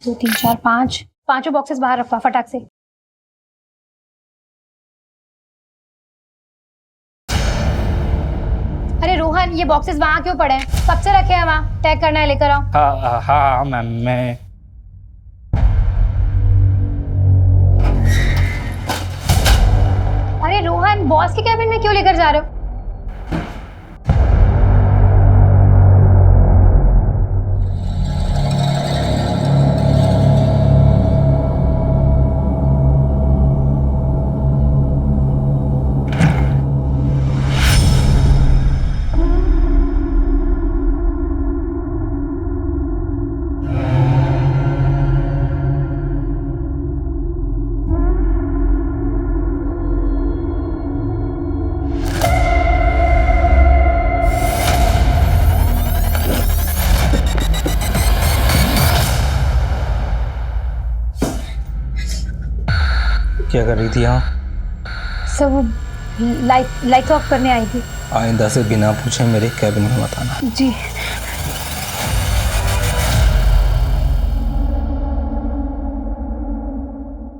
2 3 4 5 पांचों बॉक्सेस बाहर रखवा फटाक से। अरे रोहन, ये बॉक्सेस वहां क्यों पड़े हैं? कब से रखे हैं वहां? टैग करना है, लेकर आओ। हाँ हाँ मैम, मैं अरे रोहन, बॉस के कैबिन में क्यों लेकर जा रहे हो? क्या कर रही थी यहाँ? सब वो लाइट ऑफ करने आई थी। आइंदा से बिना पूछे मेरे कैबिन में मत आना। जी।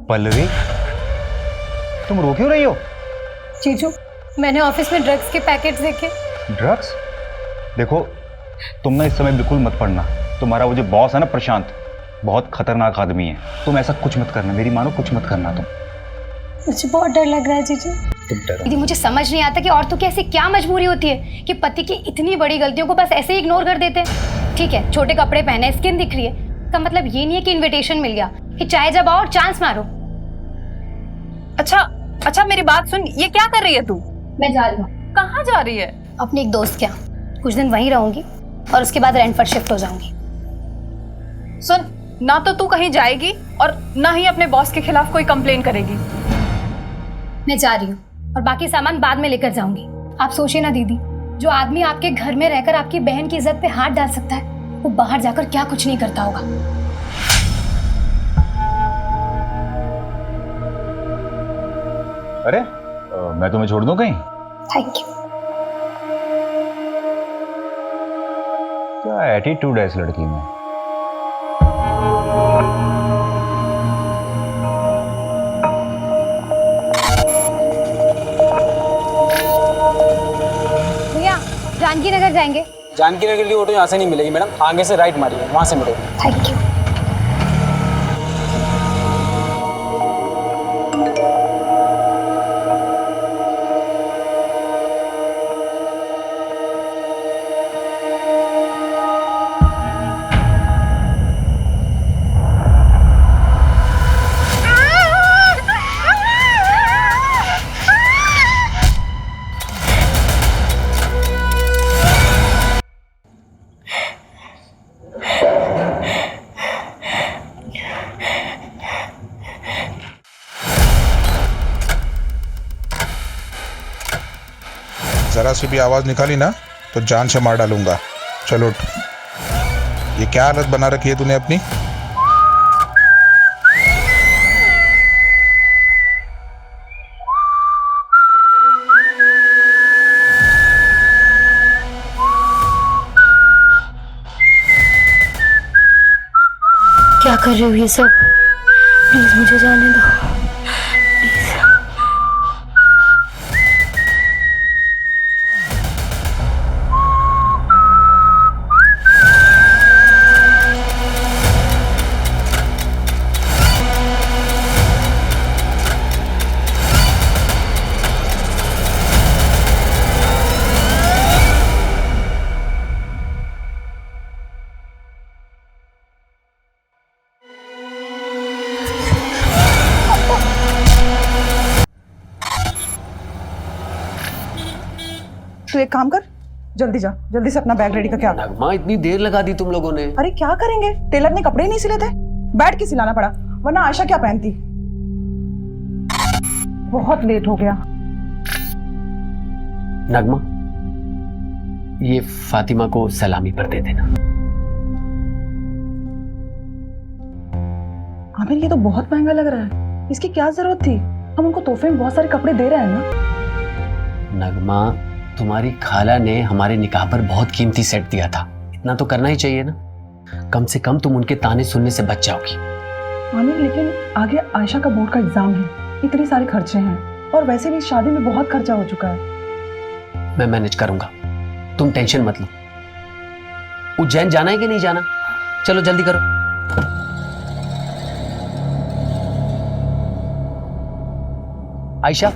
पल्लवी, तुम रो क्यों रही हो? जीजू, मैंने ऑफिस में ड्रग्स के पैकेट्स देखे। ड्रग्स? देखो, तुम ना इस समय बिल्कुल मत पढ़ना। तुम्हारा वो जो बॉस है ना प्रशांत, बहुत खतरनाक आदमी है। तुम ऐसा कुछ मत करना, मेरी मानो, कुछ मत करना तुम। मुझे बहुत डर लग रहा है जीजू। तुम डरो। दीदी, मुझे समझ नहीं आता कि औरतों की ऐसी क्या मजबूरी होती है कि पति की इतनी बड़ी गलतियों को बस ऐसे ही इग्नोर कर देते हैं। ठीक है, छोटे कपड़े पहने, स्किन दिख रही है, इसका मतलब ये नहीं है कि इनविटेशन मिल गया कि चाहे जब आओ और चांस मारो। अच्छा मेरी बात सुन, ये क्या कर रही है तू? मैं जा रही हूँ। कहाँ जा रही है? अपने एक दोस्त के यहाँ कुछ दिन वहीं रहूंगी और उसके बाद रेंट पर शिफ्ट हो जाऊंगी। सुन, ना तो तू कहीं जाएगी और ना ही अपने बॉस के खिलाफ कोई कंप्लेन करेगी। मैं जा रही हूँ और बाकी सामान बाद में लेकर जाऊंगी। आप सोचिए ना दीदी, जो आदमी आपके घर में रहकर आपकी बहन की इज्जत पे हाथ डाल सकता है, वो बाहर जाकर क्या कुछ नहीं करता होगा। अरे मैं तुम्हें छोड़ दूं कहीं? Thank you. क्या एटीट्यूड है इस लड़की में। भैया, जानकी नगर जाएंगे। जानकी नगर के लिए ऑटो यहाँ से नहीं मिलेगी मैडम, आगे से राइट मारिए, वहाँ से मिलेगी। Thank you. जरा सी भी आवाज निकाली ना तो जान से मार डालूंगा। चलो उठ। ये क्या हालत बना रखी है तूने अपनी? क्या कर रहे हो ये सब? प्लीज मुझे जाने दो, प्लीज। तू एक काम कर, जल्दी जा, जल्दी से अपना बैग रेडी करके आ। नगमा, इतनी देर लगा दी तुम लोगों ने। अरे क्या करेंगे, टेलर ने कपड़े ही नहीं सिले थे, बैठ के सिलाना पड़ा, वरना आयशा क्या पहनती। बहुत लेट हो गया। नगमा, ये फातिमा को सलामी पर दे देना। आमिर, ये तो बहुत महंगा लग रहा है, इसकी क्या जरूरत थी? हम उनको तोहफे में बहुत सारे कपड़े दे रहे हैं ना। नगमा, तुम्हारी खाला ने हमारे निकाह पर बहुत कीमती सेट दिया था, इतना तो करना ही चाहिए ना। कम से कम तुम उनके ताने सुनने से बच जाओगी। आमिर लेकिन आगे आयशा का बोर्ड का एग्जाम है, इतने सारे खर्चे हैं और वैसे भी शादी में बहुत खर्चा हो चुका है। मैं मैनेज करूंगा, तुम टेंशन मत लो। उज्जैन जाना है कि नहीं जाना? चलो जल्दी करो। आयशा,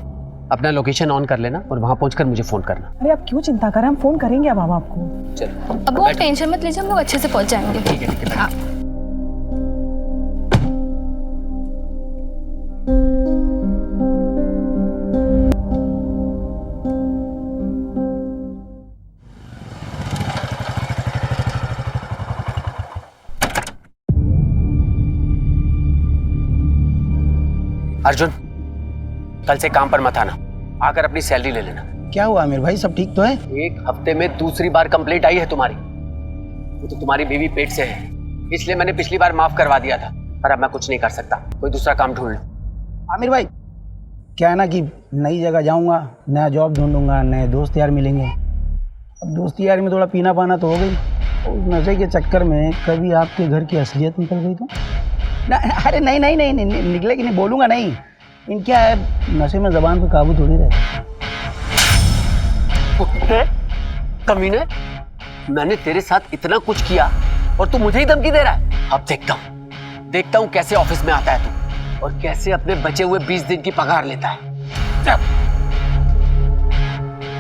अपना लोकेशन ऑन कर लेना और वहां पहुंचकर मुझे फोन करना। अरे आप क्यों चिंता करें, हम फोन करेंगे अब हम आपको। चलो अब वो टेंशन मत लीजिए, हम लोग अच्छे से पहुंच जाएंगे। ठीक है, ठीक है। अर्जुन, कल से काम पर मत आना, आकर अपनी सैलरी ले लेना। क्या हुआ आमिर भाई, सब ठीक तो है? एक हफ्ते में दूसरी बार कंप्लेंट आई है तुम्हारी। वो तो तुम्हारी बीवी पेट से है, इसलिए मैंने पिछली बार माफ करवा दिया था, पर अब मैं कुछ नहीं कर सकता। कोई दूसरा काम ढूंढ लो। आमिर भाई, क्या है ना कि नई जगह जाऊंगा, नया जॉब ढूंढूंगा, नए दोस्त यार मिलेंगे। अब दोस्ती यार में थोड़ा पीना पाना तो हो गई, उस नशे के चक्कर में कभी आपके घर की असलियत निकल गई तो ना। अरे नहीं नहीं नहीं, नहीं निकलेगी नहीं, बोलूँगा नहीं। इन क्या है, नशे में जबान पे काबू थोड़ी रहता। कमीने, मैंने तेरे साथ इतना कुछ किया और तू मुझे ही धमकी दे रहा है। अब देखता हूँ कैसे ऑफिस में आता है तू और कैसे अपने बचे हुए 20 दिन की पगार लेता है।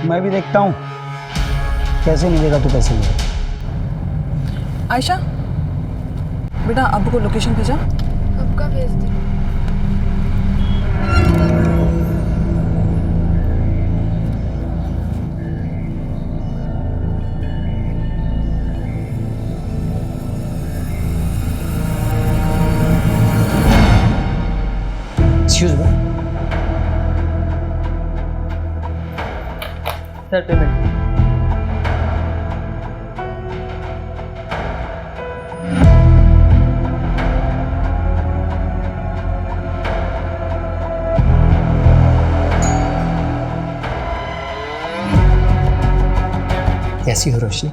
मैं भी देखता हूँ कैसे मिलेगा तू पैसे मेरे। आयशा बेटा, अब्बू को लोकेशन भेजा? कब का भेज दे? Excuse me sir, payment. कैसी हो रोशनी?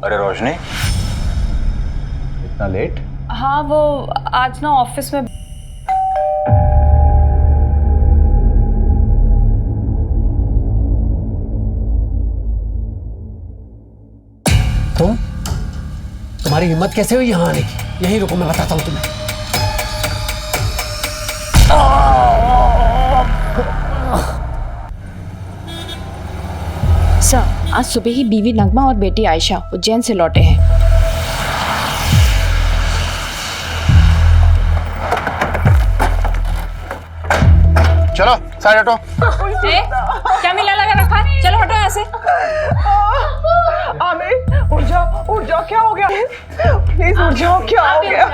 अरे रोशनी, इतना लेट? हाँ, वो आज ना ऑफिस में तुम्हारी हिम्मत कैसे हुई यहाँ आने की? यहीं रुको, मैं बताता हूँ तुम्हें। सर, आज सुबह ही बीवी नगमा और बेटी आयशा उज्जैन से लौटे हैं। चलो साइड हटो। क्या मिला लगा रखा? चलो हटो यहाँ से। आमिर उठ जाओ, क्या हो गया? प्लीज उठ जाओ, क्या हो गया?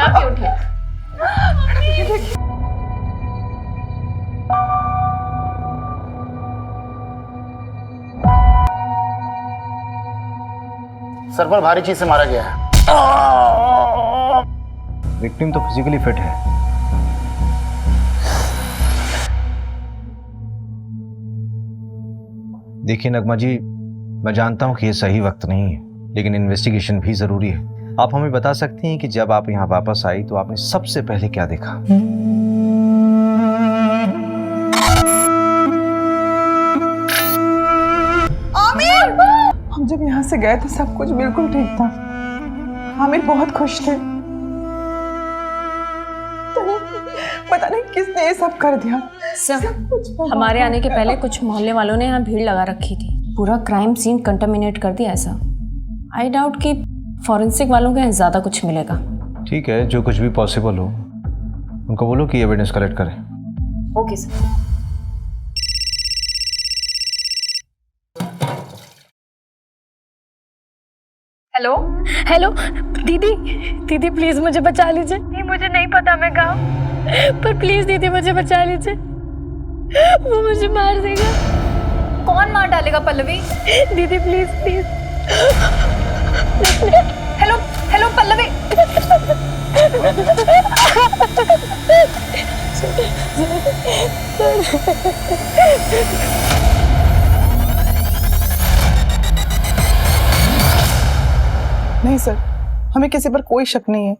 सर पर भारी चीज से मारा गया है। विक्टिम तो फिजिकली फिट है। देखिए नगमा जी, मैं जानता हूं कि यह सही वक्त नहीं है, लेकिन इन्वेस्टिगेशन भी जरूरी है। आप हमें बता सकती हैं कि जब आप यहाँ वापस आई तो आपने सबसे पहले क्या देखा? आमिर, हम जब यहाँ से गए थे सब कुछ बिल्कुल ठीक था। आमिर बहुत खुश थे। पता नहीं किसने ये सब कर दिया। सर, हमारे आने के पहले कुछ मोहल्ले वालों ने यहाँ भीड़ लगा रखी थी, पूरा क्राइम सीन कंटामिनेट कर दिया। ऐसा आई डाउट कि फॉरेंसिक वालों के यहाँ ज़्यादा कुछ मिलेगा। ठीक है, जो कुछ भी पॉसिबल हो उनको बोलो कि एविडेंस कलेक्ट करें। Okay sir. हेलो दीदी प्लीज मुझे बचा लीजिए। नहीं, मुझे नहीं पता मैं कहाँ। पर प्लीज दीदी मुझे बचा लीजिए, वो मुझे मार देगा। कौन मार डालेगा पल्लवी? दीदी please please. Hello hello Pallavi. नहीं सर, हमें किसी पर कोई शक नहीं है।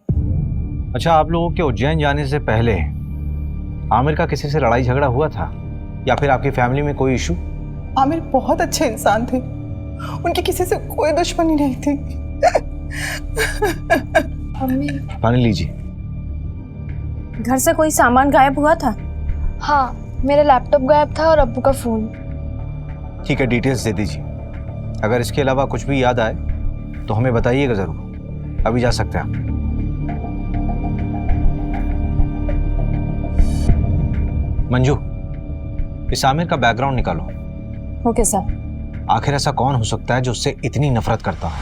अच्छा, आप लोगों के उज्जैन जाने से पहले आमिर का किसी से लड़ाई झगड़ा हुआ था या फिर आपकी फैमिली में कोई इशू? आमिर बहुत अच्छे इंसान थे, उनकी किसी से कोई दुश्मनी नहीं थी। पानी लीजिए। घर से कोई सामान गायब हुआ था? हाँ, मेरा लैपटॉप गायब था और अब्बू का फोन। ठीक है, डिटेल्स दे दीजिए। अगर इसके अलावा कुछ भी याद आए तो हमें बताइएगा जरूर। अभी जा सकते हैं आप। मंजू, इस आमिर का बैकग्राउंड निकालो। Okay sir. आखिर ऐसा कौन हो सकता है जो उससे इतनी नफरत करता हो?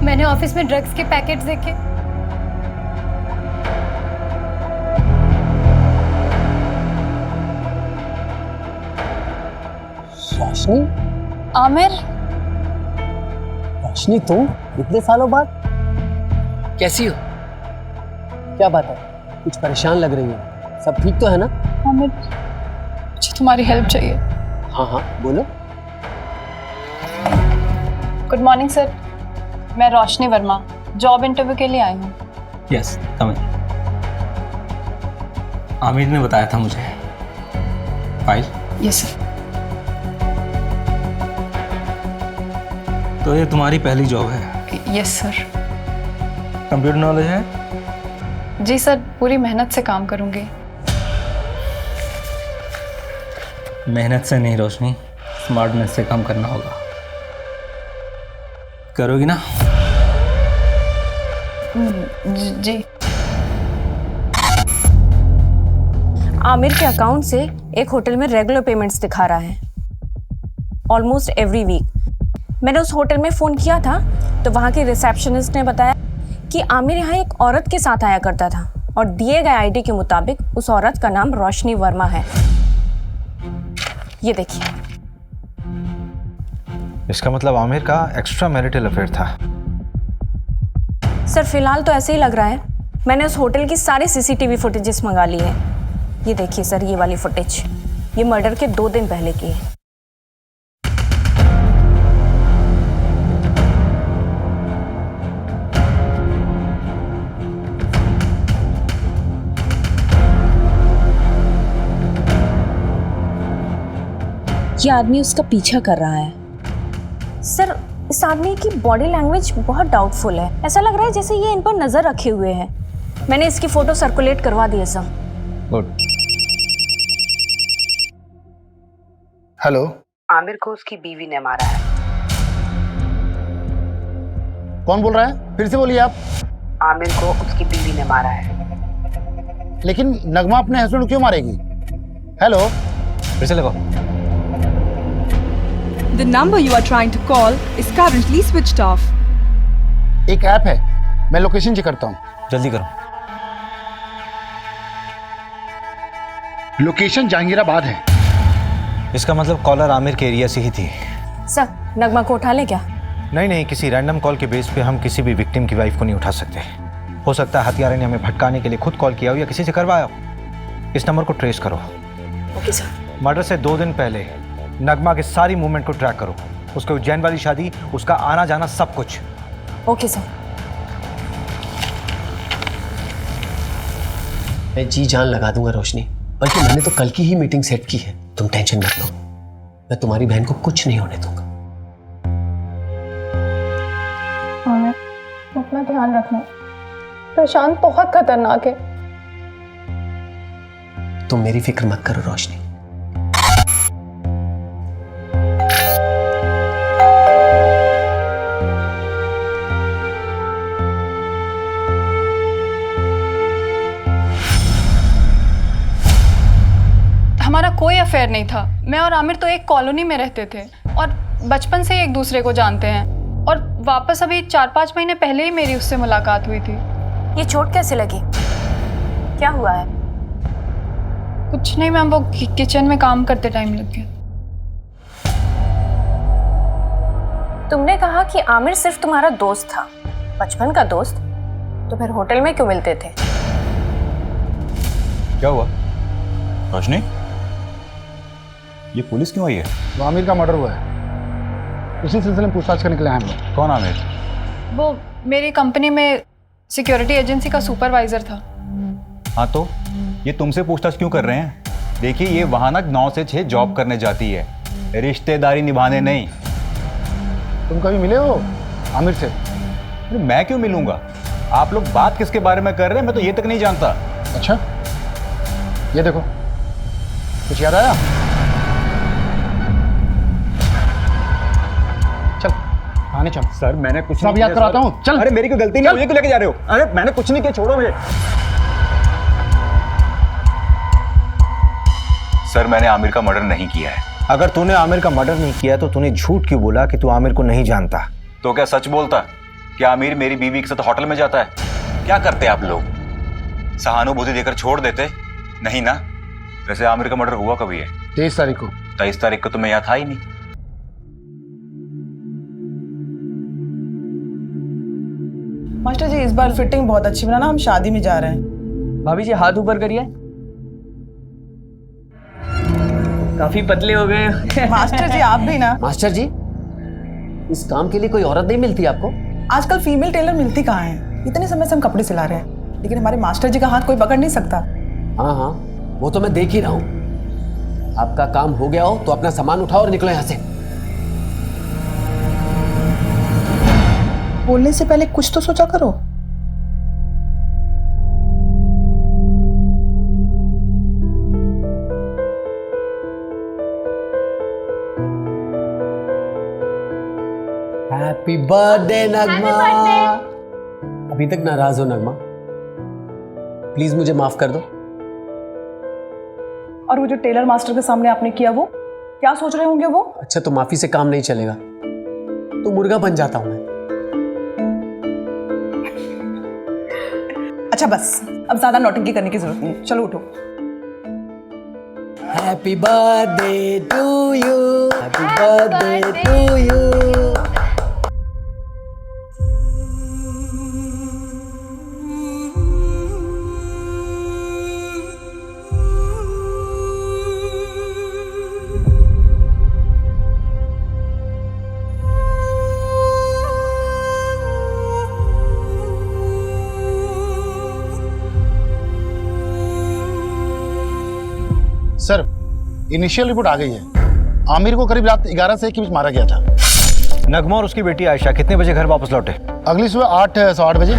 मैंने ऑफिस में ड्रग्स के पैकेट्स देखे। रोशनी? आमिर, रोशनी तुम इतने सालों बाद? कैसी हो? क्या बात है, कुछ परेशान लग रही हो? सब ठीक तो है ना? आमिर मुझे तुम्हारी हेल्प चाहिए। हाँ हाँ बोलो। गुड मॉर्निंग सर, मैं रोशनी वर्मा जॉब इंटरव्यू के लिए आई हूँ। Yes, coming. आमिर ने बताया था मुझे। फाइल? Yes sir. तो ये तुम्हारी पहली जॉब है? Yes sir. कंप्यूटर नॉलेज है? जी सर, पूरी मेहनत से काम करूँगी। मेहनत से नहीं रोशनी, स्मार्टनेस से काम करना होगा। करोगी ना? जी। आमिर के अकाउंट से एक होटल में रेगुलर पेमेंट्स दिखा रहा है, ऑलमोस्ट एवरी वीक। मैंने उस होटल में फ़ोन किया था तो वहाँ के रिसेप्शनिस्ट ने बताया कि आमिर यहाँ एक औरत के साथ आया करता था और दिए गए आईडी के मुताबिक उस औरत का नाम रोशनी वर्मा है। ये देखिए। इसका मतलब आमिर का एक्स्ट्रा मैरिटल अफेयर था। सर फिलहाल तो ऐसे ही लग रहा है। मैंने उस होटल की सारी सीसीटीवी फुटेजेस मंगा ली है। ये देखिए सर, ये वाली फुटेज, ये मर्डर के 2 दिन पहले की है। ये आदमी उसका पीछा कर रहा है। सर इस आदमी की बॉडी लैंग्वेज बहुत डाउटफुल है। ऐसा लग रहा है जैसे ये इन पर नजर रखे हुए है। मैंने इसकी फोटो सर्कुलेट करवा दी है सर। गुड। हेलो। आमिर को उसकी बीवी ने मारा है। कौन बोल रहा है? फिर से बोलिए आप। आमिर को उसकी बीवी ने मारा है। लेकिन नगमा अपने हस्बैंड को क्यों मारेगी? हेलो। फिर से लगाओ। The number you are trying to call is currently switched off. एक ऐप है, मैं लोकेशन चेक करता हूँ। जल्दी करो। लोकेशन जहांगीराबाद है। इसका मतलब कॉलर आमिर के एरिया से ही थी। सर नगमा को उठा ले क्या? नहीं, किसी रैंडम कॉल के बेस पे हम किसी भी विक्टिम की वाइफ को नहीं उठा सकते। हो सकता है हत्यारे ने हमें भटकाने के लिए खुद कॉल किया हो या किसी से करवाया हो। इस नंबर को ट्रेस करो। Okay sir. मर्डर से 2 दिन पहले नगमा के सारी मूवमेंट को ट्रैक करो। उसके उज्जैन वाली शादी, उसका आना जाना, सब कुछ। Okay sir. मैं जी जान लगा दूंगा रोशनी, बल्कि मैंने तो कल की ही मीटिंग सेट की है। तुम टेंशन मत लो, मैं तुम्हारी बहन को कुछ नहीं होने दूंगा। आमिर, अपना ध्यान रखना, प्रशांत बहुत खतरनाक है। तुम मेरी फिक्र मत करो रोशनी। हमारा कोई अफेयर नहीं था। मैं और आमिर तो एक कॉलोनी में रहते थे और बचपन से ही एक दूसरे को जानते हैं। और वापस अभी 4-5 महीने पहले ही मेरी उससे मुलाकात हुई थी। ये चोट कैसे लगी? क्या हुआ है? कुछ नहीं मैम, वो किचन में काम करते टाइम लग गया। तुमने कहा कि आमिर सिर्फ तुम्हारा दोस्त था, बचपन का दोस्त, तो फिर होटल में क्यों मिलते थे? क्या हुआ रोशनी? ये पुलिस क्यों आई है? वो आमिर का मर्डर हुआ है, उसी सिलसिले में पूछताछ करने के लिए आए हम लोग। कौन आमिर? वो मेरी कंपनी में सिक्योरिटी एजेंसी का सुपरवाइजर था। हाँ तो ये तुमसे पूछताछ क्यों कर रहे हैं? देखिए ये वहां ना 9 से 6 जॉब करने जाती है, रिश्तेदारी निभाने नहीं। तुम कभी मिले हो आमिर से? अरे मैं क्यों मिलूंगा? आप लोग बात किसके बारे में कर रहे हैं मैं तो ये तक नहीं जानता। अच्छा, ये देखो, कुछ याद आया? चल आने चल। सर मैंने कुछ सब याद कराता हूँ, चल। अरे मेरी कोई गलती नहीं, मुझे क्यों लेके जा रहे हो? अरे मैंने कुछ नहीं किया, छोड़ो मुझे। सर मैंने आमिर का मर्डर नहीं किया है। अगर तूने आमिर का मर्डर नहीं किया तो तूने झूठ क्यों बोला कि तू आमिर को नहीं जानता? तो क्या सच बोलता? क्या आमिर मेरी बीवी के साथ होटल में जाता है? क्या करते आप लोग? सहानुभूति देकर छोड़ देते? नहीं ना। वैसे आमिर का मर्डर हुआ कभी है? 23 तारीख को। 23 तारीख को तो मैं यहाँ था ही नहीं। मास्टर जी इस बार फिटिंग बहुत अच्छी बनाना, हम शादी में जा रहे हैं। भाभी जी हाथ ऊपर करिए। काफी पतले हो गए। मास्टर जी आप भी ना। मास्टर जी, इस काम के लिए कोई औरत नहीं मिलती आपको? आजकल फीमेल टेलर मिलती कहाँ है? इतने समय से हम कपड़े सिला रहे हैं, लेकिन हमारे मास्टर जी का हाथ कोई पकड़ नहीं सकता। हाँ हाँ, वो तो मैं देख ही रहा हूँ। आपका काम हो गया हो तो अपना सामान उठाओ और निकलो यहाँ से। बोलने से पहले कुछ तो सोचा करो। हैप्पी बर्थडे नगमा। अभी तक नाराज हो नगमा? प्लीज मुझे माफ कर दो। और वो जो टेलर मास्टर के सामने आपने किया, वो क्या सोच रहे होंगे वो? अच्छा तो माफी से काम नहीं चलेगा, तो मुर्गा बन जाता हूं मैं। अच्छा बस, अब ज्यादा नौटंकी करने की जरूरत नहीं है, चलो उठो। Happy birthday to you, happy birthday to you. Sir initial report आ गई है। आमिर को करीब रात 11 से 1 के बीच मारा गया था। नगमा और उसकी बेटी आयशा कितने बजे घर वापस लौटे? अगली सुबह 8-8:15 बजे।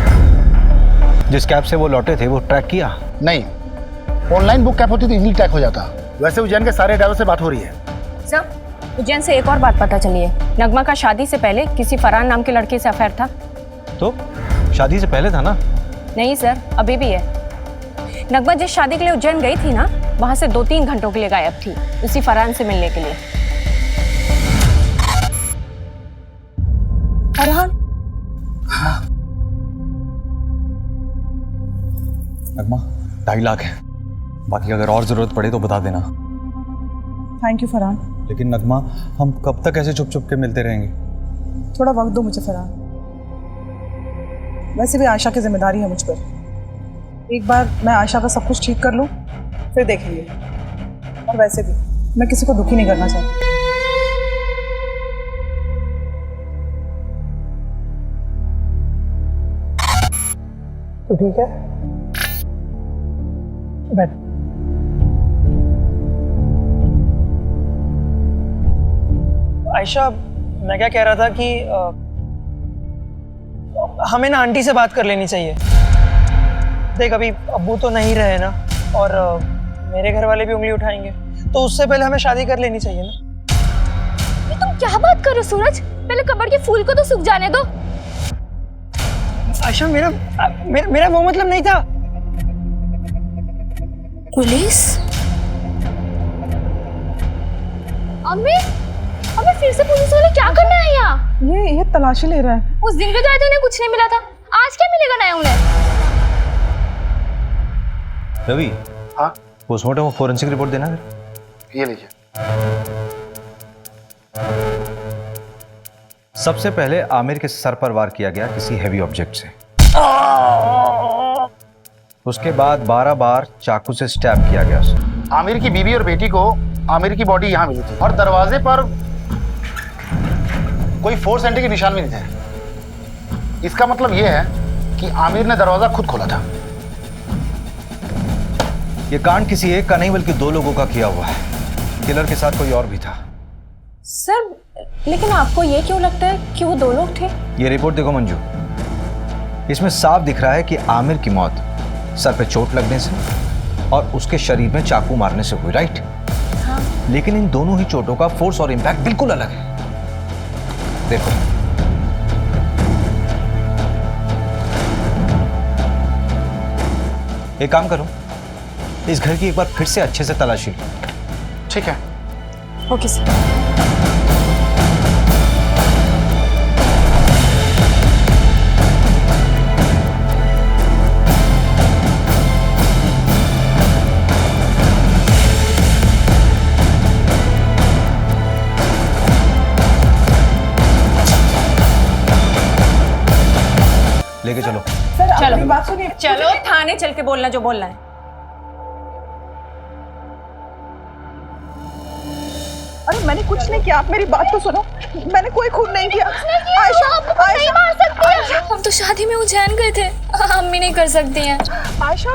जिस कैब से वो लौटे थे वो ट्रैक किया? नहीं, ऑनलाइन बुक कैब होती तो इजीली ट्रैक हो जाता। वैसे उज्जैन के सारे ड्राइवर से बात हो रही है। सर, उज्जैन से एक और बात पता चली है। नगमा का शादी से पहले किसी फरहान नाम के लड़के से अफेयर था। तो शादी से पहले था ना? नहीं सर, अभी भी है। नगमा जिस शादी के लिए उज्जैन गई थी ना, वहां से 2-3 घंटों के लिए गायब थी, उसी फरहान से मिलने के लिए। फरहान? नगमा 2.5 लाख है, बाकी अगर और जरूरत पड़े तो बता देना। Thank you Farhan. लेकिन नगमा हम कब तक ऐसे छुप छुप के मिलते रहेंगे? थोड़ा वक्त दो मुझे फरहान। वैसे भी आयशा की जिम्मेदारी है मुझ पर। एक बार मैं आयशा का सब कुछ ठीक कर लूं, फिर देखेंगे। और वैसे भी मैं किसी को दुखी नहीं करना चाहती। तो ठीक है, बैठ। आयशा, मैं क्या कह रहा था कि हमें ना आंटी से बात कर लेनी चाहिए। देख अभी अब्बू तो नहीं रहे ना, और मेरे घर वाले भी उंगली उठाएंगे, तो उससे पहले हमें शादी कर लेनी चाहिए ना। ये तुम क्या बात कर रहे हो सूरज? पहले कब्र के फूल को तो सूख जाने दो। आयशा मेरा वो मतलब नहीं था। पुलिस? अम्मी अम्मी फिर से पुलिस वाले क्या करने आए यहाँ? ये तलाशी ले रहा है। उस दिन भी तो आए थे, उन्हें कुछ नहीं मिला था, आज क्या मिलेगा नया उन्हें? रवि, हाँ पोस्टमार्टम और फोरेंसिक रिपोर्ट देना है। ये लीजिए। सबसे पहले आमिर के सर पर वार किया गया किसी हैवी ऑब्जेक्ट से। उसके बाद 12 बार चाकू से स्टैब किया गया उसे। आमिर की बीवी और बेटी को आमिर की बॉडी यहाँ मिली थी और दरवाजे पर कोई फोर्स एंट्री के निशान भी नहीं थे। इसका मतलब यह है कि आमिर ने दरवाजा खुद खोला था। यह कांड किसी एक का नहीं बल्कि 2 लोगों का किया हुआ है। किलर के साथ कोई और भी था। सर लेकिन आपको ये क्यों लगता है कि वो 2 लोग थे? ये रिपोर्ट देखो मंजू, इसमें साफ दिख रहा है कि आमिर की मौत सर पे चोट लगने से और उसके शरीर में चाकू मारने से हुई, राइट? हाँ। लेकिन इन दोनों ही चोटों का फोर्स और इंपैक्ट बिल्कुल अलग है। देखो, एक काम करो, इस घर की एक बार फिर से अच्छे से तलाशी लो। ठीक है। Okay sir. लेके चलो। सर चलो बात सुनिए। चलो थाने चल के बोलना जो बोलना है। अरे मैंने कुछ नहीं किया, आप मेरी बात तो सुनो। मैंने कोई खून नहीं किया। आयशा नहीं मार सकती है। हम तो शादी में उज्जैन गए थे, अम्मी नहीं कर सकती हैं। आयशा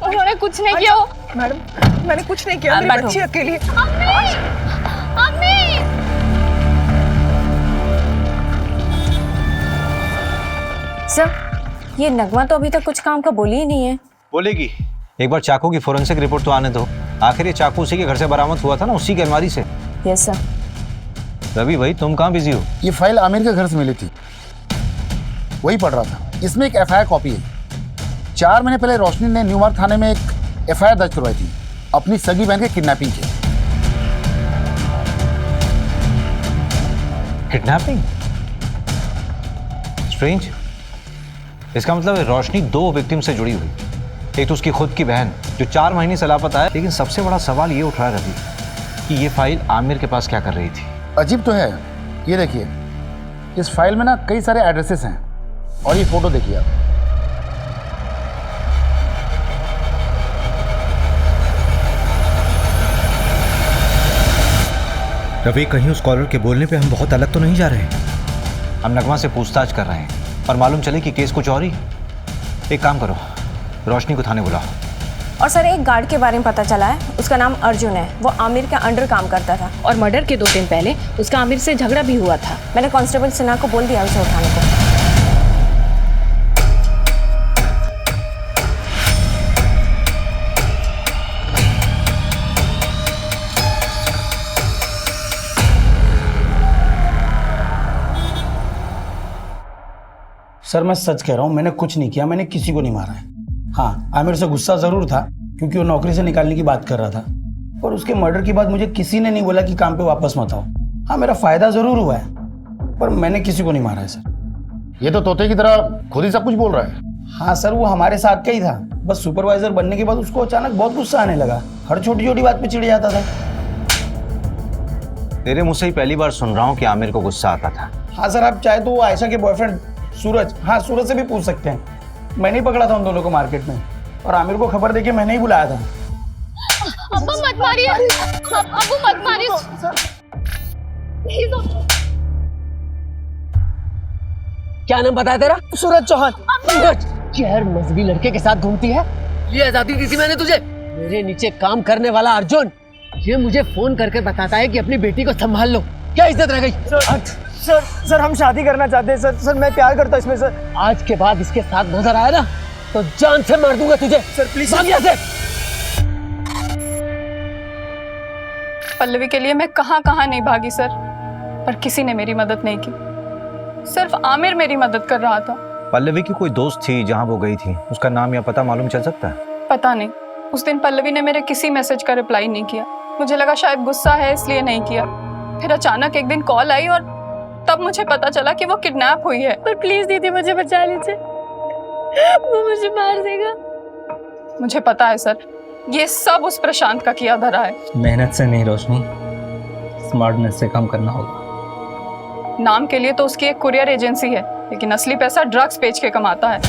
उन्होंने कुछ नहीं किया। मैडम मैंने कुछ नहीं किया, मेरी बच्ची अकेली है। अम्मी सर ये नगमा तो अभी तक कुछ काम का बोली ही नहीं है। बोलेगी। एक बार चाकू की फोरेंसिक रिपोर्ट तो आने दो। आखिर ये चाकू उसी के घर से बरामद हुआ था ना, उसी की अलमारी से। Yes sir. रवि भाई तुम कहाँ बिजी हो? ये फाइल आमिर के घर से मिली थी, वही पढ़ रहा था। इसमें एक एफआईआर कॉपी है। 4 महीने पहले रोशनी ने न्यू मार्ग थाने में एक एफआईआर दर्ज करवाई थी अपनी सगी बहन के किडनैपिंग की। किडनैपिंग? स्ट्रेंज। इसका मतलब है रोशनी 2 विक्टिम से जुड़ी हुई। एक तो उसकी खुद की बहन जो 4 महीने से लापता है। लेकिन सबसे बड़ा सवाल ये उठ रहा है रवि कि ये फाइल आमिर के पास क्या कर रही थी। अजीब तो है। ये देखिए, इस फाइल में ना कई सारे एड्रेसेस हैं और ये फोटो देखिए आप। रवि कहीं उस कॉलर के बोलने पे हम बहुत अलग तो नहीं जा रहे? हम नगमा से पूछताछ कर रहे हैं और मालूम चले कि केस कुछ और ही। एक काम करो, रोशनी को थाने बुलाओ। और सर एक गार्ड के बारे में पता चला है, उसका नाम अर्जुन है। वो आमिर के अंडर काम करता था और मर्डर के 2 दिन पहले उसका आमिर से झगड़ा भी हुआ था। मैंने कांस्टेबल सिन्हा को बोल दिया उसे उठाने को। सर मैं सच कह रहा हूँ, मैंने कुछ नहीं किया, मैंने किसी को नहीं मारा है। हाँ आमिर से गुस्सा जरूर था क्योंकि वो नौकरी से निकालने की बात कर रहा था, और उसके मर्डर के बाद मुझे किसी ने नहीं बोला कि काम पे वापस मत आओ। हाँ मेरा फायदा जरूर हुआ है, पर मैंने किसी को नहीं मारा है सर। ये तो तोते की तरह खुद ही सब कुछ बोल रहा है। हाँ सर वो हमारे साथ का ही था, बस सुपरवाइजर बनने के बाद उसको अचानक बहुत गुस्सा आने लगा। हर छोटी छोटी बात पे चिढ़ जाता था। तेरे मुझ से ही पहली बार सुन रहा हूँ कि आमिर को गुस्सा आता था। हाँ सर आप चाहे तो वो आयशा के बॉयफ्रेंड सूरज, हाँ सूरज से भी पूछ सकते हैं। मैंने ही पकड़ा था उन दोनों को मार्केट में, और आमिर को खबर देके मैंने ही बुलाया था। अब्बा मत मारिए, अब्बू मत मारिए। क्या नाम बताया तेरा? सूरज चौहान। सूरज गैर मजहबी लड़के के साथ घूमती है? ये आजादी दी थी मैंने तुझे। मेरे नीचे काम करने वाला अर्जुन ये मुझे फोन करके बताता है कि अपनी बेटी को संभाल लो। क्या इज्जत रह गई? सर हम शादी करना चाहते हैं सर। मैं प्यार करता हूँ इसमें सर। आज के बाद इसके साथ नजर आया ना तो जान से मार दूंगा तुझे। सर प्लीज भाग यहाँ से। पल्लवी के लिए मैं कहाँ कहाँ नहीं भागी सर, पर किसी ने मेरी मदद नहीं की। सिर्फ आमिर मेरी मदद कर रहा था। पल्लवी की कोई दोस्त थी जहाँ वो गई थी, उसका नाम या पता मालूम चल सकता है? पता नहीं, उस दिन पल्लवी ने मेरे किसी मैसेज का रिप्लाई नहीं किया। मुझे लगा शायद गुस्सा है इसलिए नहीं किया। फिर अचानक एक दिन कॉल आई और तब मुझे पता चला कि वो किडनैप हुई है। पर प्लीज दीदी मुझे बचा लीजिए, वो मुझे मार देगा। मुझे पता है सर, ये सब उस प्रशांत का किया धरा है। मेहनत से नहीं रोशनी, स्मार्टनेस से काम करना होगा। नाम के लिए तो उसकी एक कुरियर एजेंसी है, लेकिन असली पैसा ड्रग्स बेच के कमाता है।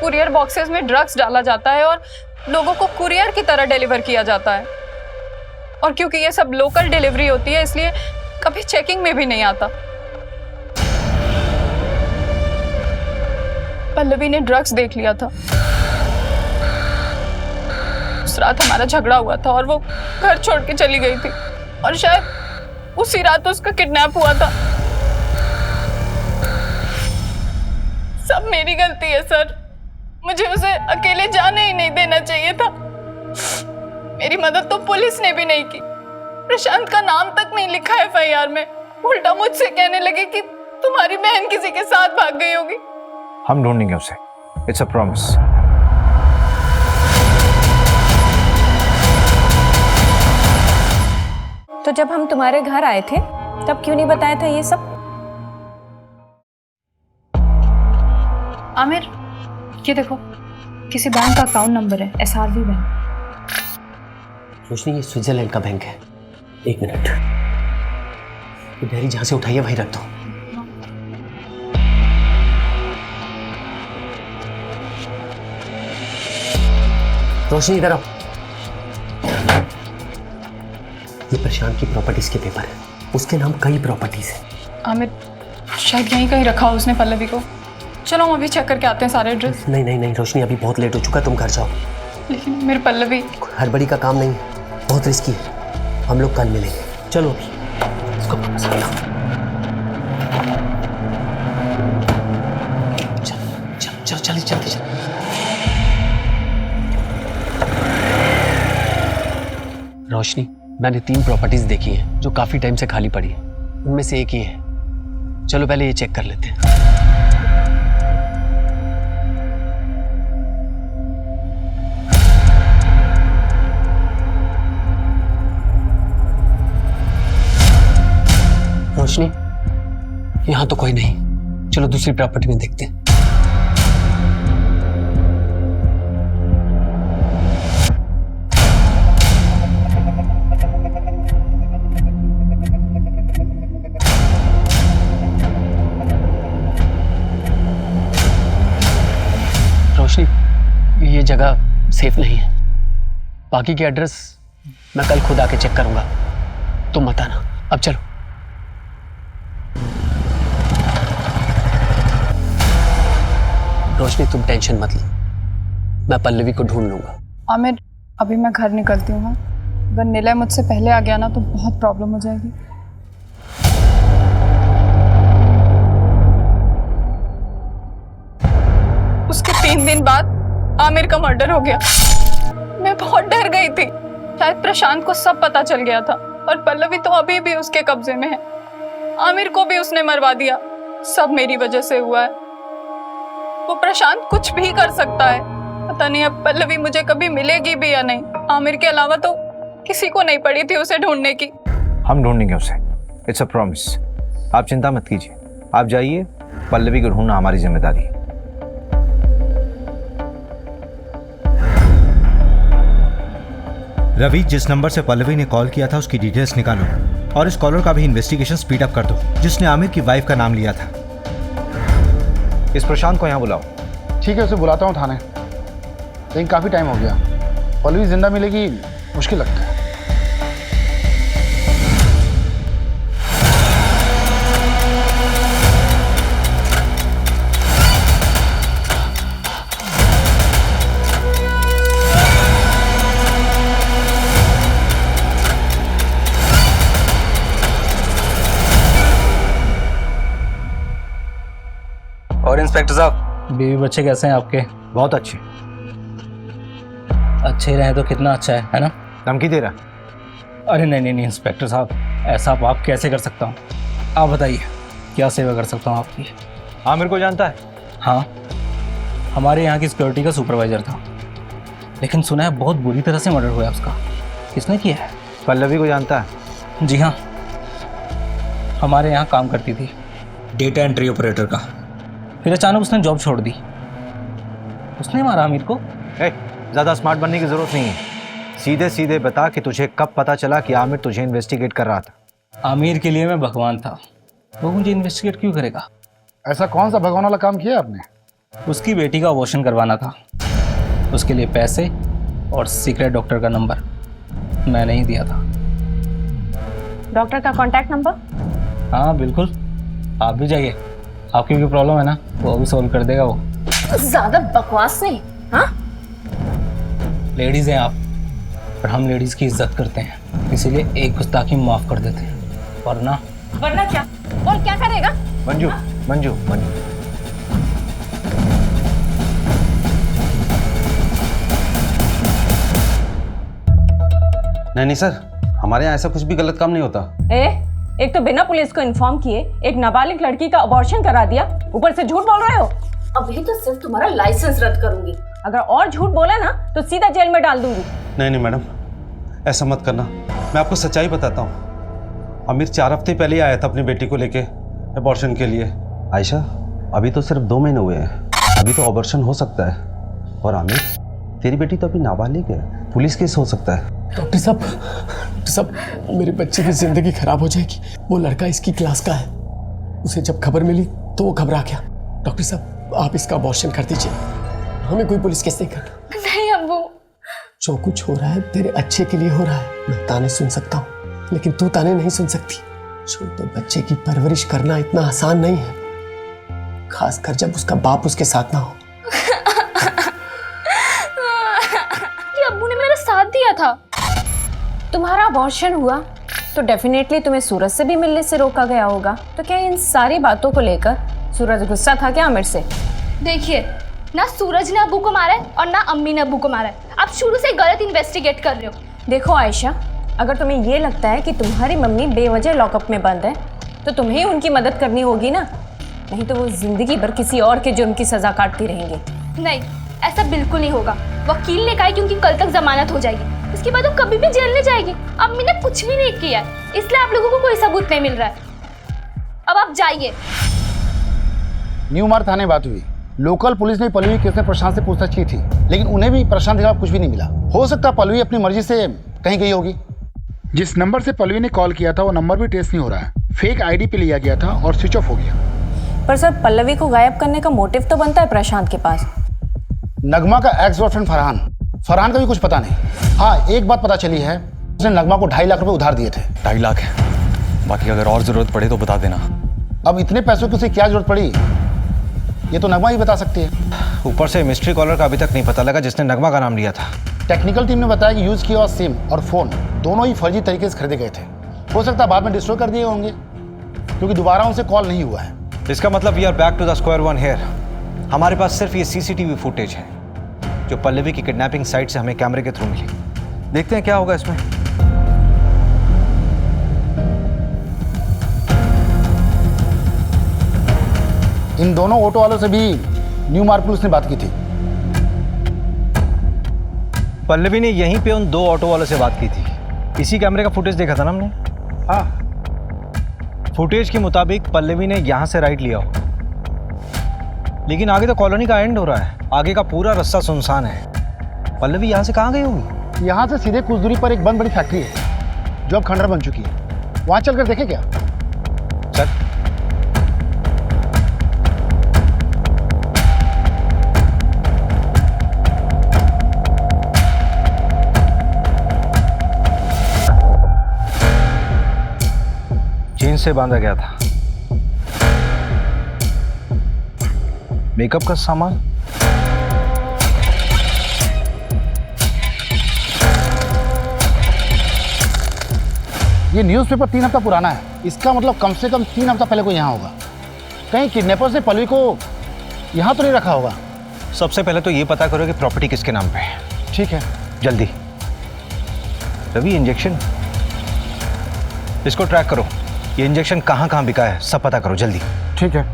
कुरियर बॉक्सेस में ड्रग्स डाला जाता है और लोगों को कुरियर की तरह डिलीवर किया जाता है। और क्योंकि ये सब लोकल डिलीवरी होती है इसलिए कभी चेकिंग में भी नहीं आता। पल्लवी ने ड्रग्स देख लिया था। उस रात हमारा झगड़ा हुआ था और वो घर छोड़ के चली गई थी और शायद उसी रात उसका किडनैप हुआ था। सब मेरी गलती है सर, मुझे उसे अकेले जाने ही नहीं देना चाहिए था। मेरी मदद तो पुलिस ने भी नहीं की। प्रशांत का नाम तक नहीं लिखा एफआईआर में। उल्टा मुझसे कहने लगे कि तुम्हारी बहन किसी के साथ भाग गई होगी। हम ढूंढेंगे उसे, इट्स अ प्रॉमिस। तो जब हम तुम्हारे घर आए थे तब क्यों नहीं बताया था ये सब? आमिर, ये देखो, किसी बैंक का अकाउंट नंबर है, SRV बैंक। रोशनी, ये स्विट्जरलैंड का बैंक है। एक मिनट, ये डायरी जहां से उठाई है वहीं रख दो। रोशनी इधर आओ। ये प्रशांत की प्रॉपर्टीज के पेपर है, उसके नाम कई प्रॉपर्टीज है। आमिर, शायद यहीं कहीं रखा हो उसने पल्लवी को। चलो हम अभी चेक करके आते हैं सारे एड्रेस। नहीं नहीं नहीं रोशनी, अभी बहुत लेट हो चुका, तुम घर जाओ। लेकिन मेरे पल्लवी, हड़बड़ी का काम नहीं है, बहुत रिस्की है। हम लोग कल मिलेंगे। चलो अभी इसको वापस रखो। चलो चलो चलो जल्दी चलो। रोशनी, मैंने 3 प्रॉपर्टीज देखी हैं जो काफी टाइम से खाली पड़ी है। उनमें से एक ही है। चलो पहले ये चेक कर लेते हैं। रोशनी, यहां तो कोई नहीं। चलो दूसरी प्रॉपर्टी में देखते हैं। रोशनी, ये जगह सेफ नहीं है। बाकी के एड्रेस मैं कल खुद आके चेक करूंगा, तुम मत आना। अब चलो। रोशनी, तुम टेंशन मत लो, मैं पल्लवी को ढूंढ लूंगा। आमिर, अभी मैं घर निकलती हूँ। अगर निलय मुझसे पहले आ गया ना तो बहुत प्रॉब्लम हो जाएगी। उसके 3 दिन बाद आमिर का मर्डर हो गया। मैं बहुत डर गई थी। शायद प्रशांत को सब पता चल गया था और पल्लवी तो अभी भी उसके कब्जे में है। आमिर को भी उसने मरवा दिया। सब मेरी वजह से हुआ है। वो प्रशांत कुछ भी कर सकता है। पता नहीं अब पल्लवी मुझे कभी मिलेगी भी या नहीं। आमिर के अलावा तो किसी को नहीं पड़ी थी उसे ढूंढने की। हम ढूंढेंगे उसे, इट्स अ प्रॉमिस। आप चिंता मत कीजिए, आप जाइए, पल्लवी को ढूंढना हमारी जिम्मेदारी है। रवि, जिस नंबर से पल्लवी ने कॉल किया था उसकी डिटेल्स निकालो और इस कॉलर का भी इन्वेस्टिगेशन स्पीड अप कर दो जिसने आमिर की वाइफ का नाम लिया था। इस प्रशांत को यहाँ बुलाओ। ठीक है, उसे बुलाता हूँ थाने। लेकिन काफ़ी टाइम हो गया, पल्लवी जिंदा मिलेगी मुश्किल लगता है। और इंस्पेक्टर साहब, बीवी बच्चे कैसे हैं आपके? बहुत अच्छे। अच्छे रहे तो कितना अच्छा है ना? धमकी दे रहा? अरे नहीं नहीं नहीं इंस्पेक्टर साहब, ऐसा आप कैसे कर सकता हूँ? आप बताइए क्या सेवा कर सकता हूँ आपकी? आमिर को जानता है? हाँ, हमारे यहाँ की सिक्योरिटी का सुपरवाइजर था, लेकिन सुना है बहुत बुरी तरह से मर्डर हुआ है उसका। किसने किया है? पल्लवी को जानता है? जी हाँ, हमारे यहाँ काम करती थी, डेटा एंट्री ऑपरेटर का। फिर अचानक उसने जॉब छोड़ दी। उसने मारा आमिर को। ज़्यादा स्मार्ट बनने की ज़रूरत नहीं है। सीधे सीधे बता कि तुझे कब पता चला कि आमिर तुझे इन्वेस्टिगेट कर रहा था। आमिर के लिए मैं भगवान था, वो मुझे इन्वेस्टिगेट क्यों करेगा? ऐसा कौन सा भगवान वाला काम किया आपने? उसकी बेटी का अबॉर्शन करवाना था, उसके लिए पैसे और सीक्रेट डॉक्टर का नंबर मैंने ही दिया था। डॉक्टर का कॉन्टैक्ट नंबर? हाँ बिल्कुल, आप भी जाइए, आपकी भी प्रॉब्लम है ना, वो भी सॉल्व कर देगा वो। ज्यादा बकवास नहीं। हाँ, लेडीज़ हैं आप, पर हम लेडीज़ की इज्जत करते हैं, इसीलिए एक गुस्ताखी माफ़ कर देते हैं, वरना क्या? और क्या करेगा? मंजू मंजू मंजू, नहीं सर, हमारे यहाँ ऐसा कुछ भी गलत काम नहीं होता। एक तो बिना पुलिस को इन्फॉर्म किए एक नाबालिग लड़की का अबॉर्शन करा दिया, ऊपर से झूठ बोल रहे हो। अभी तो सिर्फ तुम्हारा लाइसेंस रद्द करूंगी, अगर और झूठ बोला ना तो सीधा जेल में डाल दूंगी। नहीं मैडम, ऐसा मत करना, मैं आपको सच्चाई बताता हूँ। आमिर 4 हफ्ते पहले ही आया था अपनी बेटी को लेके अबॉर्शन के लिए। आयशा, अभी तो सिर्फ 2 महीने हुए हैं, अभी तो अबॉर्शन हो सकता है। और आमिर, तेरी बेटी तो अभी नाबालिग है, पुलिस केस हो सकता है। डॉक्टर साहब, मेरे बच्चे की जिंदगी खराब हो जाएगी। वो लड़का इसकी क्लास का है, उसे जब खबर मिली तो वो घबरा गया। डॉक्टर साहब, आप इसका अबॉर्शन कर दीजिए, हमें कोई पुलिस केस नहीं करना। नहीं अब्बू, जो कुछ हो रहा है तेरे अच्छे के लिए हो रहा है। मैं ताने सुन सकता हूँ, लेकिन तू ताने नहीं सुन सकती। छोटे बच्चे की परवरिश करना इतना आसान नहीं है, खासकर जब उसका बाप उसके साथ ना हो। अब्बू ने मेरा साथ दिया था। तुम्हारा अबॉर्शन हुआ तो डेफिनेटली तुम्हें सूरज से भी मिलने से रोका गया होगा, तो क्या इन सारी बातों को लेकर सूरज गुस्सा था क्या आमिर से? देखिए, ना सूरज ने अब्बू को मारा है और ना अम्मी ने अब्बू को मारा है। आप शुरू से गलत इन्वेस्टिगेट कर रहे हो। देखो आयशा, अगर तुम्हें ये लगता है कि तुम्हारी मम्मी बेवजह लॉकअप में बंद है तो तुम्हें उनकी मदद करनी होगी ना, नहीं तो वो जिंदगी भर किसी और के जुर्म की सजा काटती रहेंगी। नहीं, ऐसा बिल्कुल नहीं होगा। वकील ने कहा है कि उनकी कल तक जमानत हो जाएगी, इसके बाद वो कभी भी जेल नहीं जाएगी। अम्मी ने कुछ भी नहीं किया है, इसलिए आप लोगों को कोई सबूत नहीं मिल रहा है। अब आप जाइए। न्यू मार्ग थाने बात हुई, लोकल पुलिस ने पल्लवी केस में प्रशांत से पूछताछ की थी, लेकिन उन्हें भी प्रशांत के खिलाफ कुछ भी नहीं मिला। हो सकता है पल्लवी अपनी मर्जी से कहीं गई होगी। जिस नंबर से पल्लवी ने कॉल किया था वो नंबर भी ट्रेस नहीं हो रहा है, फेक आईडी पे लिया गया था और स्विच ऑफ हो गया। पर सर, पल्लवी को गायब करने का मोटिव तो बनता है प्रशांत के पास। नगमा का एक्स बॉयफ्रेंड फरहान का भी कुछ पता नहीं। हाँ, एक बात पता चली है, उसने नगमा को 2.5 लाख रुपए उधार दिए थे। 2.5 लाख है, बाकी अगर और जरूरत पड़े तो बता देना। अब इतने पैसों की उसे क्या जरूरत पड़ी, ये तो नगमा ही बता सकती है। ऊपर से मिस्ट्री कॉलर का अभी तक नहीं पता लगा जिसने नगमा का नाम लिया था। टेक्निकल टीम ने बताया कि यूज किया हुआ सिम और फोन दोनों ही फर्जी तरीके से खरीदे गए थे। हो सकता है बाद में डिस्ट्रॉय कर दिए होंगे, क्योंकि दोबारा उनसे कॉल नहीं हुआ है। इसका मतलब we are back to the square one here. हमारे पास सिर्फ ये सीसीटीवी फुटेज है जो पल्लवी की किडनैपिंग साइट से हमें कैमरे के थ्रू मिली। देखते हैं क्या होगा इसमें। इन दोनों ऑटो वालों से भी न्यू मार्ग पुलिस ने बात की थी। पल्लवी ने यहीं पे उन 2 ऑटो वालों से बात की थी। इसी कैमरे का फुटेज देखा था ना हमने। हाँ, फुटेज के मुताबिक पल्लवी ने यहाँ से राइट लिया हो, लेकिन आगे तो कॉलोनी का एंड हो रहा है, आगे का पूरा रास्ता सुनसान है। पल्लवी यहाँ से कहाँ गई होगी? यहाँ से सीधे कुछ दूरी पर एक बंद बड़ी फैक्ट्री है जो अब खंडर बन चुकी है, वहाँ चलकर देखें क्या? चल। चेन से बांधा गया था। मेकअप का सामान, ये न्यूज़पेपर 3 हफ्ता पुराना है, इसका मतलब कम से कम 3 हफ्ता पहले कोई यहाँ होगा। कहीं किडनैपर्स ने पल्लवी को यहाँ तो नहीं रखा होगा। सबसे पहले तो ये पता करो कि प्रॉपर्टी किसके नाम पे है। ठीक है, जल्दी। रवि, इंजेक्शन, इसको ट्रैक करो। ये इंजेक्शन कहाँ कहाँ बिका है सब पता करो जल्दी। ठीक है।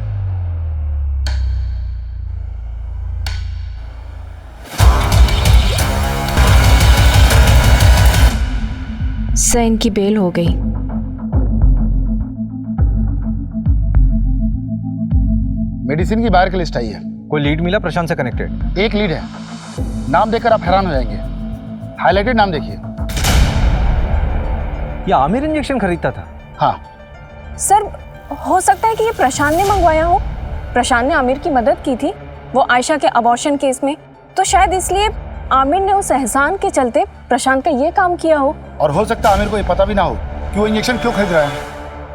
सर इनकी बेल हो गई। मेडिसिन की बाहर की लिस्ट आई है। कोई लीड मिला प्रशांत से कनेक्टेड? एक लीड है, नाम देखकर आप हैरान हो जाएंगे। हाईलाइटेड नाम देखिए। ये आमिर इंजेक्शन खरीदता था? हाँ सर हो सकता है कि ये प्रशांत ने मंगवाया हो। प्रशांत ने आमिर की मदद की थी वो आयशा के अबॉर्शन केस में, तो शायद इसलिए आमिर ने उस एहसान के चलते प्रशांत का ये काम किया हो। और हो सकता है आमिर को ये पता भी ना हो कि वो इंजेक्शन क्यों खरीद रहा है,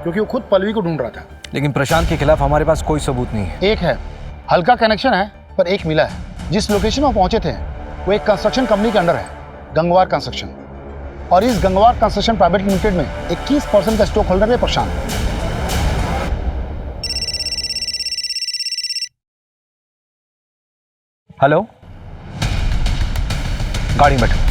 क्योंकि वो खुद पल्लवी को ढूंढ रहा था। लेकिन प्रशांत के खिलाफ हमारे पास कोई सबूत नहीं है। एक है, हल्का कनेक्शन है, पर एक मिला है। जिस लोकेशन में पहुंचे थे वो एक कंस्ट्रक्शन कंपनी के अंडर है, गंगवार कंस्ट्रक्शन। और इस गंगवार कंस्ट्रक्शन प्राइवेट लिमिटेड में 21% का स्टॉक होल्डर है प्रशांत। हेलो, गाड़ी में बैठो।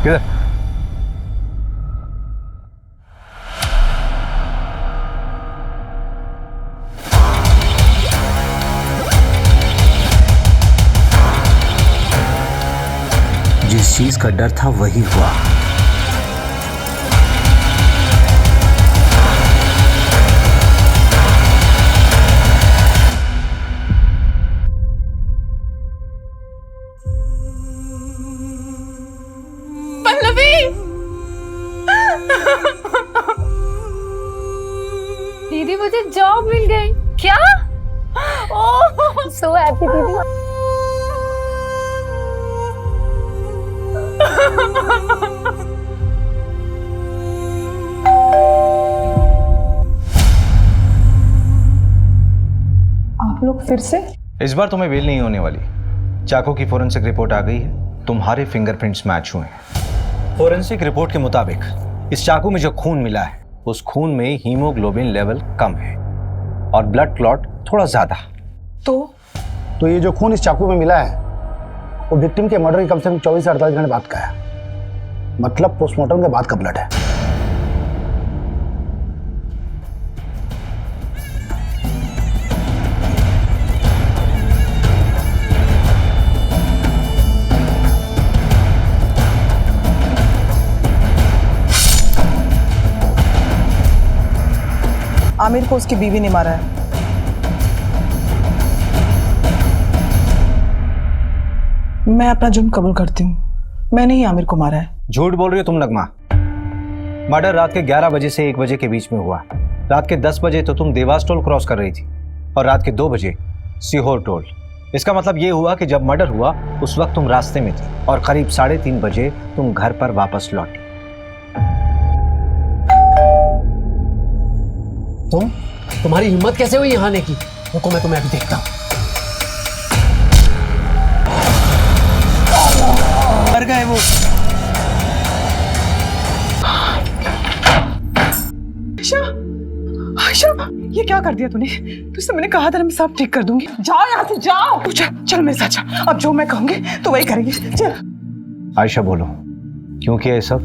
किधर? जिस चीज का डर था वही हुआ। दीदी मुझे जॉब मिल गई। क्या? ओह सो हैप्पी दीदी। आप लोग फिर से? इस बार तुम्हें बेल नहीं होने वाली। चाकू की फोरेंसिक रिपोर्ट आ गई है, तुम्हारे फिंगरप्रिंट्स मैच हुए हैं। फोरेंसिक रिपोर्ट के मुताबिक इस चाकू में जो खून मिला है उस खून में हीमोग्लोबिन लेवल कम है और ब्लड क्लॉट थोड़ा ज्यादा। तो ये जो खून इस चाकू में मिला है वो विक्टिम के मर्डर के कम से कम 24 से 48 घंटे बाद का है। मतलब पोस्टमार्टम के बाद का ब्लड है। आमिर को उसकी बीवी ने मारा है। मैं अपना जुर्म कबूल करती हूँ, मैंने ही आमिर को मारा है। झूठ बोल रही हो तुम नगमा। मर्डर रात के 11 बजे से 1 बजे के बीच में हुआ। रात के 10 बजे तो तुम देवास टोल क्रॉस कर रही थी और रात के 2 बजे सीहोर टोल। इसका मतलब ये हुआ कि जब मर्डर हुआ उस वक्त तुम रास्ते में थी और करीब 3:30 बजे तुम घर पर वापस लौटी। तुम्हारी हिम्मत कैसे हुई यहाँ आने की? रुको मैं तुम्हें अभी देखता हूँ। मर गए वो। आयशा, आयशा, ये क्या कर दिया तूने? तुझसे मैंने कहा था ना मैं सब ठीक कर दूंगी। जाओ यहाँ से, जाओ। तू चल, चल मेरे साथ चल। अब जो मैं कहूंगी तो वही करेंगे। चल। आयशा बोलो, क्यों किया ये सब?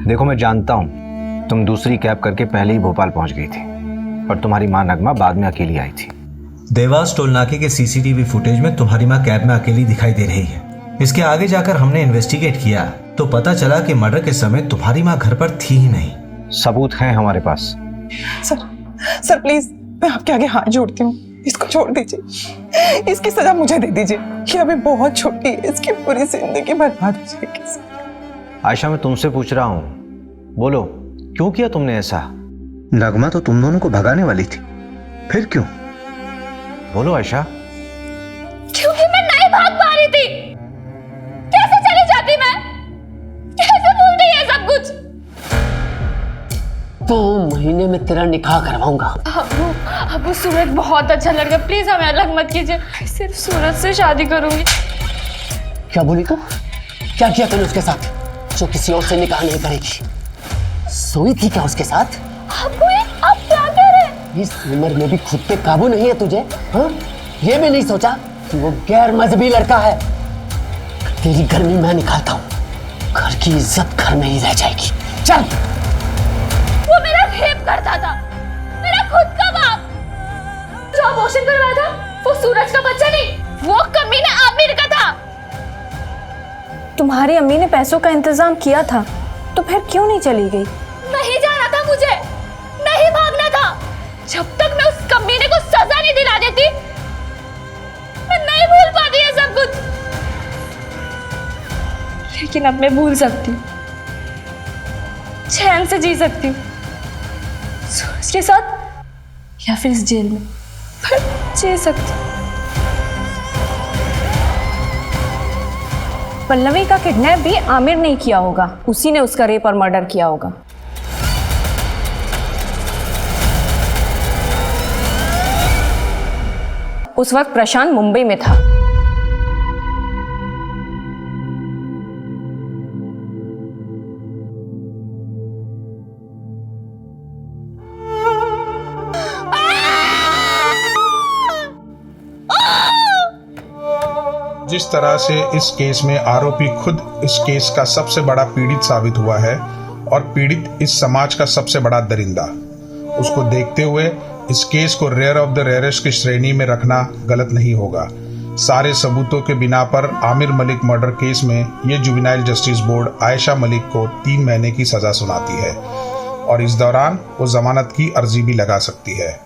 देखो मैं जानता हूँ तुम दूसरी कैब करके पहले ही भोपाल पहुंच गई थी और तुम्हारी माँ नगमा बाद में अकेली आई थी। देवास टोल नाके के सीसीटीवी फुटेज में तुम्हारी माँ कैब में अकेली दिखाई दे रही है। इसके आगे जाकर हमने इन्वेस्टिगेट किया तो पता चला कि मर्डर के समय तुम्हारी माँ घर पर थी ही नहीं। सबूत हैं हमारे पास। सर प्लीज मैं आपके आगे हाथ जोड़ती हूँ, इसको छोड़ दीजिए। इसकी सजा मुझे दे दीजिए। ये अभी बहुत छोटी है, इसकी पूरी जिंदगी बर्बाद हो जाएगी। आयशा मैं तुमसे पूछ रहा हूँ, बोलो क्यों किया तुमने ऐसा? नगमा तो तुम दोनों को भगाने वाली थी, फिर क्यों? बोलो आयशा। क्योंकि मैं नहीं भाग पा रही थी। कैसे चली जाती मैं? कैसे भूलती है सब कुछ? 2 महीने में तेरा निकाह करवाऊंगा। अबू सूरज बहुत अच्छा लड़का, प्लीज हमें अलग मत कीजिए। सिर्फ सूरज से शादी करूंगी। क्या बोली तू? क्या किया तूने उसके साथ जो किसी और से निकाह नहीं करेगी? सोई थी क्या उसके साथ? आप क्या कह रहे हैं? इस उम्र में भी खुद पे काबू नहीं है तुझे? हाँ? ये भी नहीं सोचा कि वो गैर मजहबी लड़का है? तेरी गर्मी मैं निकालता हूँ, घर की इज्जत घर में ही रह जाएगी। चल। वो मेरा रेप करता था, मेरा खुद का बाप। जो अबॉर्शन करवाया था वो सूरज का बच्चा नहीं, वो कमीना आमिर का था। तुम्हारी अम्मी ने पैसों का इंतजाम किया था तो फिर क्यों नहीं चली गई? नहीं जाना था मुझे, नहीं भागना था। जब तक मैं उस कमीने को सजा नहीं दिला देती, मैं नहीं भूल पाती है सब कुछ। लेकिन अब मैं भूल सकती हूँ, चैन से जी सकती हूँ, सूरज के साथ या फिर इस जेल में, पर जी सकती हूँ। पल्लवी का किडनैप भी आमिर ने किया होगा, उसी ने उसका रेप और मर्डर किया होगा। उस वक्त प्रशांत मुंबई में था। जिस तरह से इस केस में आरोपी खुद इस केस का सबसे बड़ा पीड़ित साबित हुआ है और पीड़ित इस समाज का सबसे बड़ा दरिंदा, उसको देखते हुए इस केस को रेयर ऑफ द रेयरेस्ट की श्रेणी में रखना गलत नहीं होगा। सारे सबूतों के बिना पर आमिर मलिक मर्डर केस में ये juvenile justice board Ayesha Malik को 3 महीने की सजा सुनाती है और इस दौरान वो जमानत की अर्जी भी लगा सकती है।